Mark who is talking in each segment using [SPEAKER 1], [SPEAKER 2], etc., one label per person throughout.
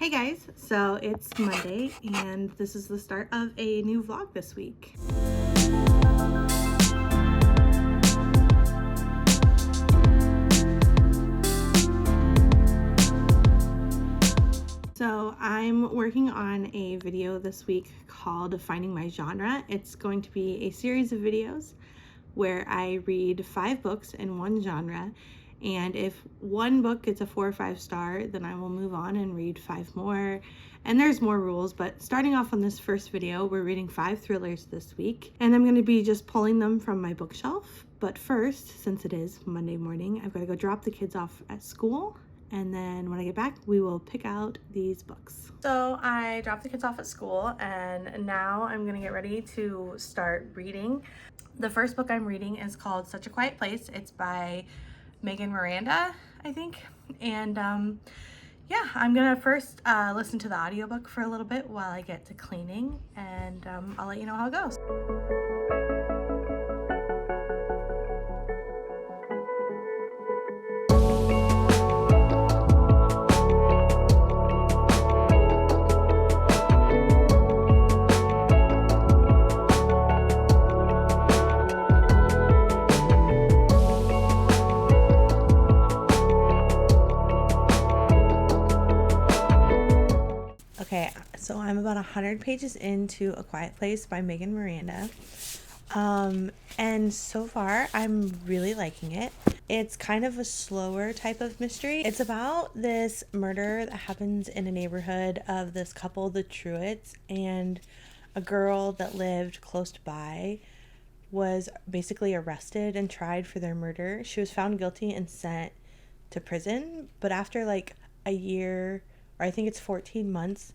[SPEAKER 1] Hey guys, so it's Monday and this is the start of a new vlog this week. So I'm working on a video this week called Finding My Genre. It's going to be a series of videos where I read 5 books in one genre, and if one book gets a 4 or 5 star, then I will move on and read 5 more. And there's more rules, but starting off on this first video, we're reading 5 thrillers this week, and I'm going to be just pulling them from my bookshelf. But first, since it is Monday morning, I've got to go drop the kids off at school, and then when I get back, we will pick out these books. So I dropped the kids off at school, and now I'm gonna get ready to start reading. The first book I'm reading is called Such a Quiet Place. It's by Megan Miranda, I think. And yeah, I'm gonna first listen to the audiobook for a little bit while I get to cleaning, and I'll let you know how it goes. Okay, so I'm about 100 pages into A Quiet Place by Megan Miranda. And so far I'm really liking it. It's kind of a slower type of mystery. It's about this murder that happens in a neighborhood of this couple, the Truetts, and a girl that lived close by was basically arrested and tried for their murder. She was found guilty and sent to prison, but after like a year, or I think it's 14 months,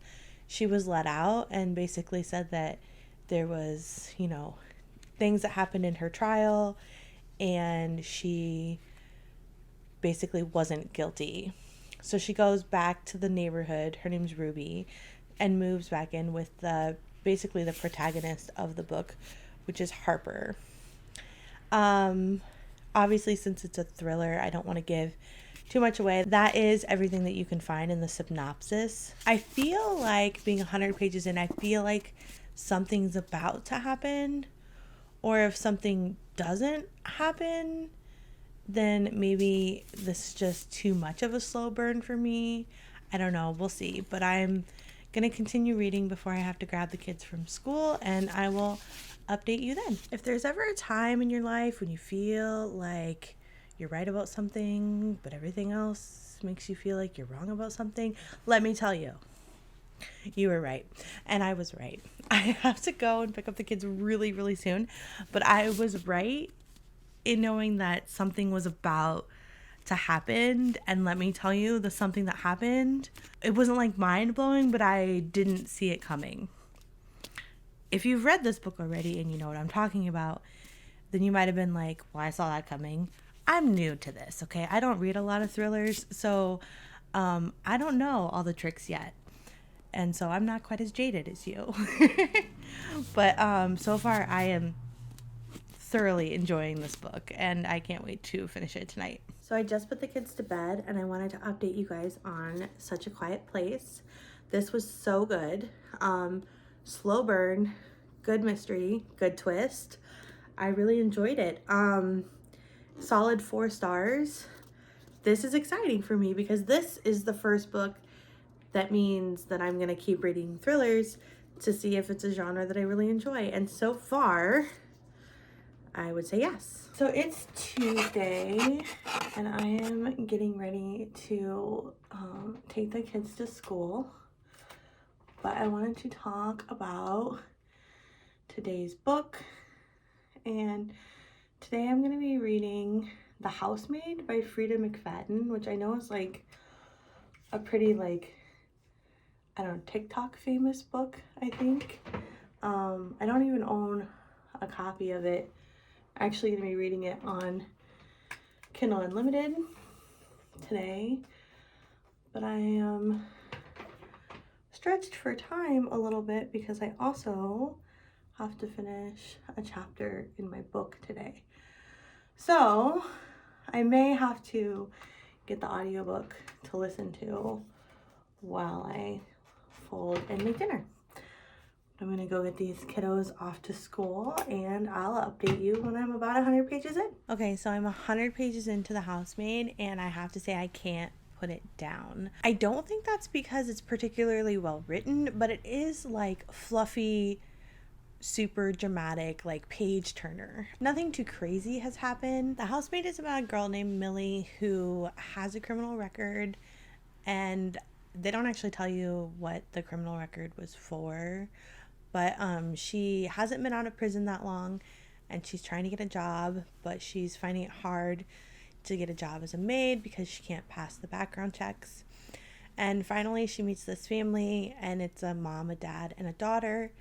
[SPEAKER 1] she was let out and basically said that there was, things that happened in her trial and she basically wasn't guilty. So she goes back to the neighborhood, her name's Ruby, and moves back in with basically the protagonist of the book, which is Harper. Obviously, since it's a thriller, I don't want to give too much away. That is everything that you can find in the synopsis. I feel like being 100 pages in, I feel like something's about to happen, or if something doesn't happen, then maybe this is just too much of a slow burn for me. I don't know, we'll see, but I'm gonna continue reading before I have to grab the kids from school, and I will update you then. If there's ever a time in your life when you feel like you're right about something, but everything else makes you feel like you're wrong about something, let me tell you, you were right. And I was right. I have to go and pick up the kids really, really soon, but I was right in knowing that something was about to happen. And let me tell you, the something that happened, it wasn't like mind-blowing, but I didn't see it coming. If you've read this book already and you know what I'm talking about, then you might have been like, well, I saw that coming. I'm new to this, okay? I don't read a lot of thrillers, so I don't know all the tricks yet. And so I'm not quite as jaded as you. But so far I am thoroughly enjoying this book, and I can't wait to finish it tonight. So I just put the kids to bed, and I wanted to update you guys on Such a Quiet Place. This was so good. Slow burn, good mystery, good twist. I really enjoyed it. Solid 4 stars. This is exciting for me because this is the first book that means that I'm gonna keep reading thrillers to see if it's a genre that I really enjoy. And so far, I would say yes. So it's Tuesday, and I am getting ready to take the kids to school. But I wanted to talk about today's book, and today I'm going to be reading The Housemaid by Freida McFadden, which I know is like a pretty TikTok famous book, I think. I don't even own a copy of it. I'm actually going to be reading it on Kindle Unlimited today, but I am stretched for time a little bit because I also have to finish a chapter in my book today. So I may have to get the audiobook to listen to while I fold and make dinner. I'm gonna go get these kiddos off to school and I'll update you when I'm about 100 pages in. Okay, so I'm 100 pages into The Housemaid and I have to say I can't put it down. I don't think that's because it's particularly well written, but it is like fluffy, super dramatic, like page turner. Nothing too crazy has happened. The Housemaid is about a girl named Millie who has a criminal record, and they don't actually tell you what the criminal record was for, but she hasn't been out of prison that long and she's trying to get a job, but she's finding it hard to get a job as a maid because she can't pass the background checks. And finally she meets this family, and it's a mom, a dad, and a daughter.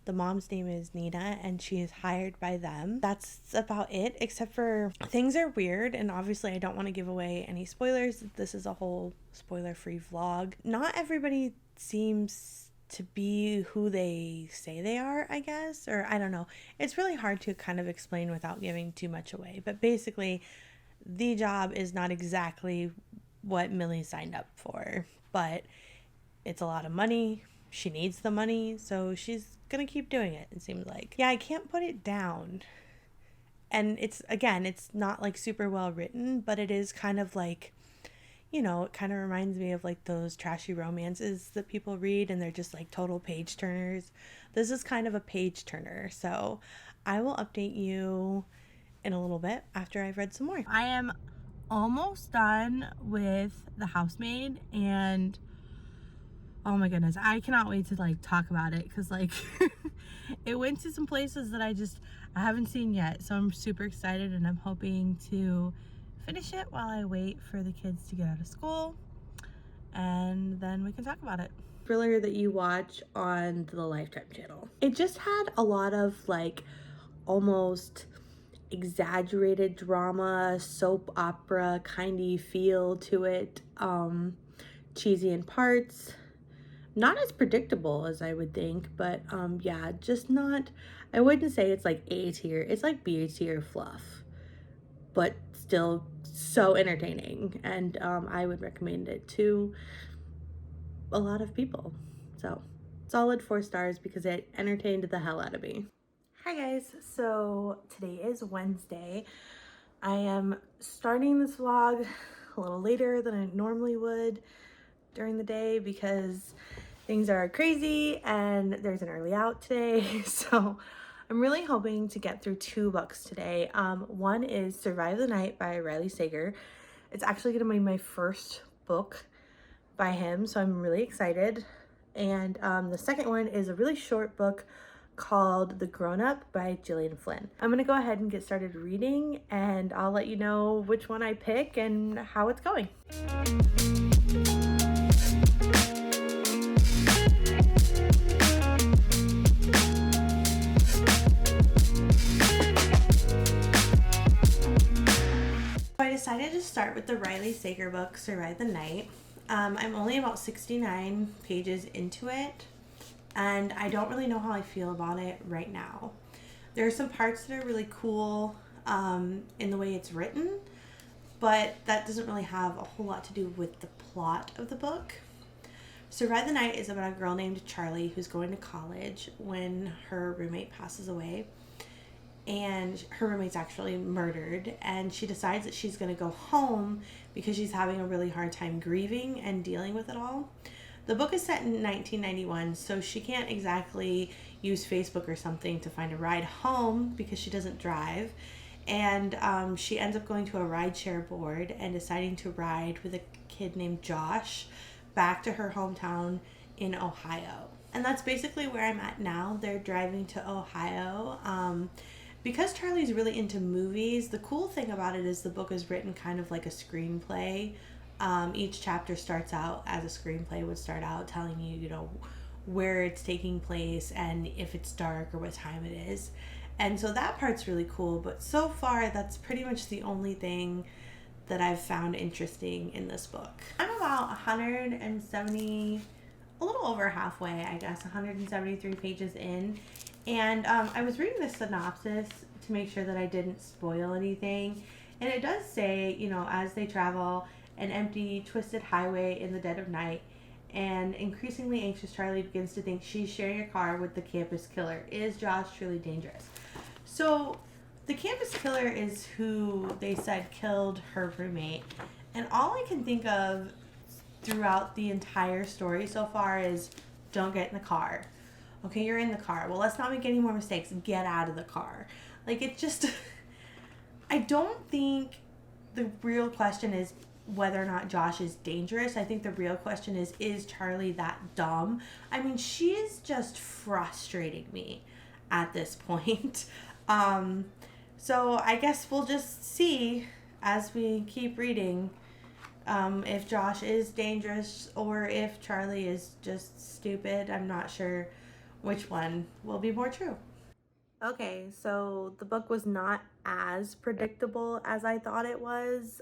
[SPEAKER 1] The mom's name is Nina and she is hired by them. That's about it, except for things are weird, and obviously I don't want to give away any spoilers. This is a whole spoiler-free vlog. Not everybody seems to be who they say they are, I guess, or I don't know. It's really hard to kind of explain without giving too much away, but basically the job is not exactly what Millie signed up for, but it's a lot of money. She needs the money, so she's gonna keep doing it, it seems like. Yeah, I can't put it down. And it's not like super well written, but it is kind of like, you know, it kind of reminds me of like those trashy romances that people read and they're just like total page turners. This is kind of a page turner, so I will update you in a little bit after I've read some more. I am almost done with The Housemaid, and oh my goodness, I cannot wait to like talk about it, because like it went to some places that I haven't seen yet, so I'm super excited and I'm hoping to finish it while I wait for the kids to get out of school, and then we can talk about it. Thriller that you watch on the Lifetime channel. It just had a lot of like almost exaggerated drama, soap opera kindy feel to it. Cheesy in parts, not as predictable as I would think, but yeah, just not, I wouldn't say it's like A tier, it's like B tier fluff, but still so entertaining, and I would recommend it to a lot of people. So solid 4 stars because it entertained the hell out of me. Hi guys, so today is Wednesday. I am starting this vlog a little later than I normally would during the day because things are crazy and there's an early out today. So I'm really hoping to get through 2 books today. One is Survive the Night by Riley Sager. It's actually gonna be my first book by him, so I'm really excited. And the second one is a really short book called The Grown Up by Gillian Flynn. I'm gonna go ahead and get started reading, and I'll let you know which one I pick and how it's going. I decided to start with the Riley Sager book, Survive the Night. I'm only about 69 pages into it, and I don't really know how I feel about it right now. There are some parts that are really cool in the way it's written, but that doesn't really have a whole lot to do with the plot of the book. Survive the Night is about a girl named Charlie who's going to college when her roommate passes away, and her roommate's actually murdered, and she decides that she's going to go home because she's having a really hard time grieving and dealing with it all. The book is set in 1991, so she can't exactly use Facebook or something to find a ride home because she doesn't drive, and she ends up going to a rideshare board and deciding to ride with a kid named Josh back to her hometown in Ohio. And that's basically where I'm at now. They're driving to Ohio. Because Charlie's really into movies, the cool thing about it is the book is written kind of like a screenplay. Each chapter starts out as a screenplay would start out, telling you, you know, where it's taking place and if it's dark or what time it is. And so that part's really cool, but so far that's pretty much the only thing that I've found interesting in this book. I'm about 170, a little over halfway, I guess, 173 pages in. And I was reading the synopsis to make sure that I didn't spoil anything. And it does say, you know, as they travel an empty, twisted highway in the dead of night, and increasingly anxious Charlie begins to think she's sharing a car with the campus killer. Is Josh truly dangerous? So the campus killer is who they said killed her roommate. And all I can think of throughout the entire story so far is don't get in the car. Okay, you're in the car. Well, let's not make any more mistakes. Get out of the car. Like, it just... I don't think the real question is whether or not Josh is dangerous. I think the real question is Charlie that dumb? I mean, she is just frustrating me at this point. So I guess we'll just see as we keep reading if Josh is dangerous or if Charlie is just stupid. I'm not sure which one will be more true. Okay, so the book was not as predictable as I thought it was.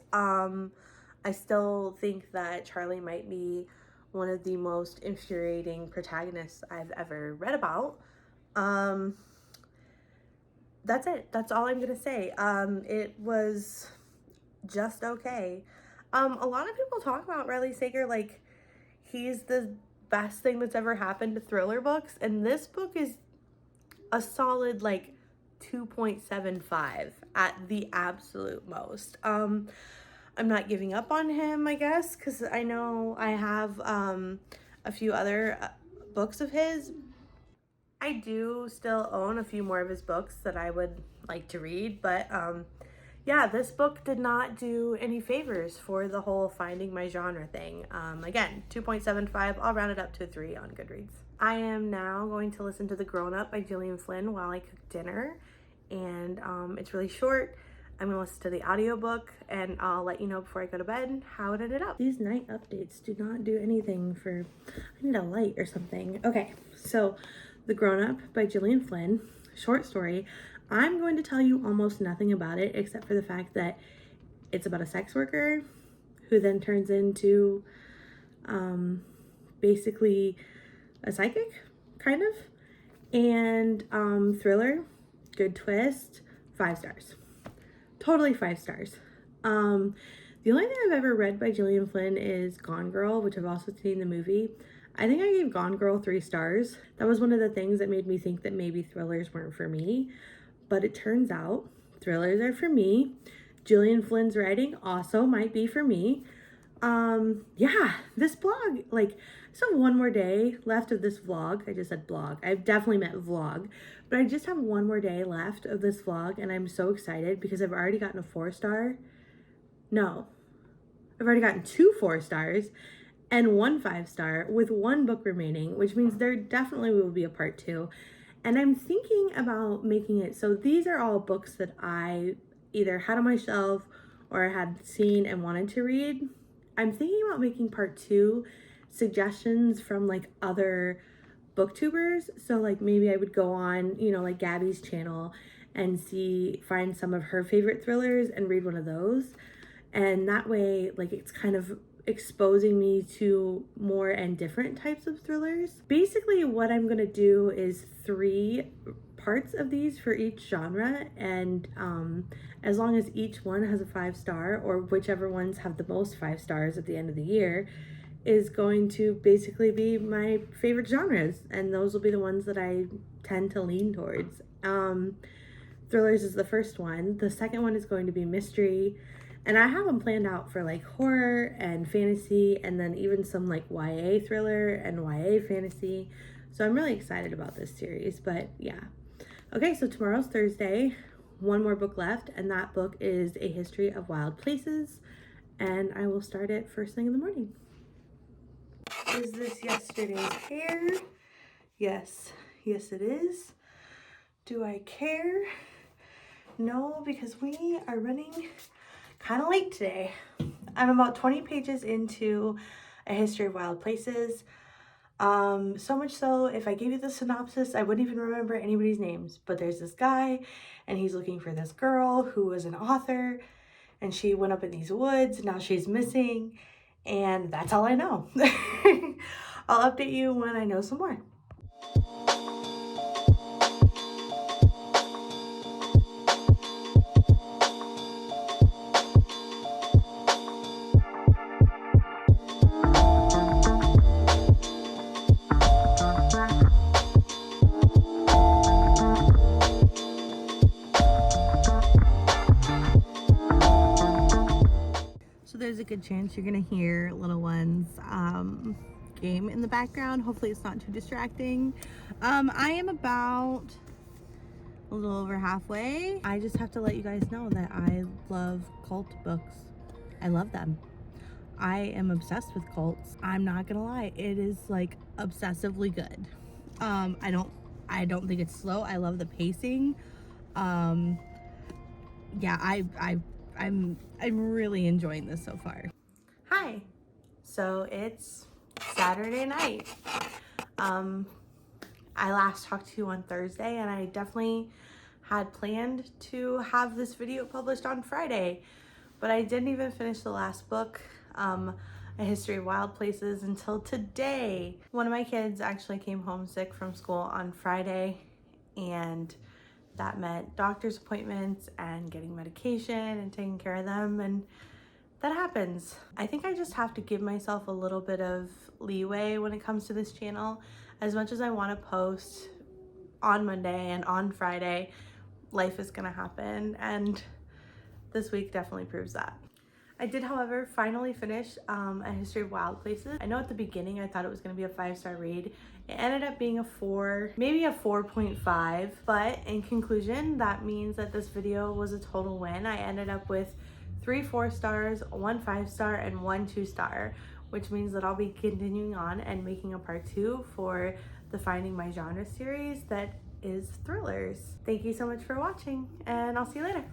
[SPEAKER 1] I still think that Charlie might be one of the most infuriating protagonists I've ever read about. That's it. That's all I'm gonna say. It was just okay. A lot of people talk about Riley Sager like he's the best thing that's ever happened to thriller books, and this book is a solid like 2.75 at the absolute most. I'm not giving up on him, I guess, because I know I have a few other books of his. I do still own a few more of his books that I would like to read, but yeah, this book did not do any favors for the whole finding my genre thing. Again, 2.75, I'll round it up to a 3 on Goodreads. I am now going to listen to The Grown Up by Gillian Flynn while I cook dinner, and it's really short. I'm gonna listen to the audiobook and I'll let you know before I go to bed how it ended up. These night updates do not do anything for, I need a light or something. Okay, so The Grown Up by Gillian Flynn, short story. I'm going to tell you almost nothing about it except for the fact that it's about a sex worker who then turns into basically a psychic, kind of, and thriller, good twist, 5 stars. Totally 5 stars. The only thing I've ever read by Gillian Flynn is Gone Girl, which I've also seen the movie. I think I gave Gone Girl 3 stars. That was one of the things that made me think that maybe thrillers weren't for me. But it turns out thrillers are for me. Gillian Flynn's writing also might be for me. Yeah, this blog, like, so one more day left of this vlog. I just said blog. I definitely meant vlog. But I just have one more day left of this vlog, and I'm so excited because I've already gotten a 4-star. No, I've already gotten 2 4-stars and 1 5-star with 1 book remaining, which means there definitely will be a part 2. And I'm thinking about making it, so these are all books that I either had on my shelf or had seen and wanted to read. I'm thinking about making part 2 suggestions from like other booktubers. So like maybe I would go on, you know, like Gabby's channel and find some of her favorite thrillers and read one of those. And that way, like, it's kind of exposing me to more and different types of thrillers. Basically, what I'm gonna do is 3 parts of these for each genre, and as long as each one has a 5-star, or whichever ones have the most 5 stars at the end of the year, is going to basically be my favorite genres, and those will be the ones that I tend to lean towards. Thrillers is the first one. The second one is going to be mystery. And I have them planned out for like horror and fantasy, and then even some like YA thriller and YA fantasy. So I'm really excited about this series, but yeah. Okay, so tomorrow's Thursday, 1 more book left, and that book is A History of Wild Places, and I will start it first thing in the morning. Is this yesterday's hair? Yes, yes it is. Do I care? No, because we are running kind of late today. I'm about 20 pages into A History of Wild Places. So much so, if I gave you the synopsis, I wouldn't even remember anybody's names. But there's this guy, and he's looking for this girl who was an author, and she went up in these woods, now she's missing, and that's all I know. I'll update you when I know some more. a good chance you're gonna hear little ones game in the background. Hopefully it's not too distracting. I am about a little over halfway. I just have to let you guys know that I love cult books. I love them. I am obsessed with cults. I'm not gonna lie, it is like obsessively good. I don't think it's slow. I love the pacing. Yeah, I'm really enjoying this so far. Hi. So it's Saturday night. I last talked to you on Thursday, and I definitely had planned to have this video published on Friday, but I didn't even finish the last book, A History of Wild Places, until today. One of my kids actually came home sick from school on Friday, and that meant doctor's appointments and getting medication and taking care of them, and that happens. I think I just have to give myself a little bit of leeway when it comes to this channel. As much as I want to post on Monday and on Friday, life is gonna happen, and this week definitely proves that. I did, however, finally finish A History of Wild Places. I know at the beginning I thought it was going to be a 5-star read. It ended up being a 4, maybe a 4.5, but in conclusion, that means that this video was a total win. I ended up with 3 4-stars, 1 5-star, and 1 2-star, which means that I'll be continuing on and making a part 2 for the Finding My Genre series that is thrillers. Thank you so much for watching, and I'll see you later.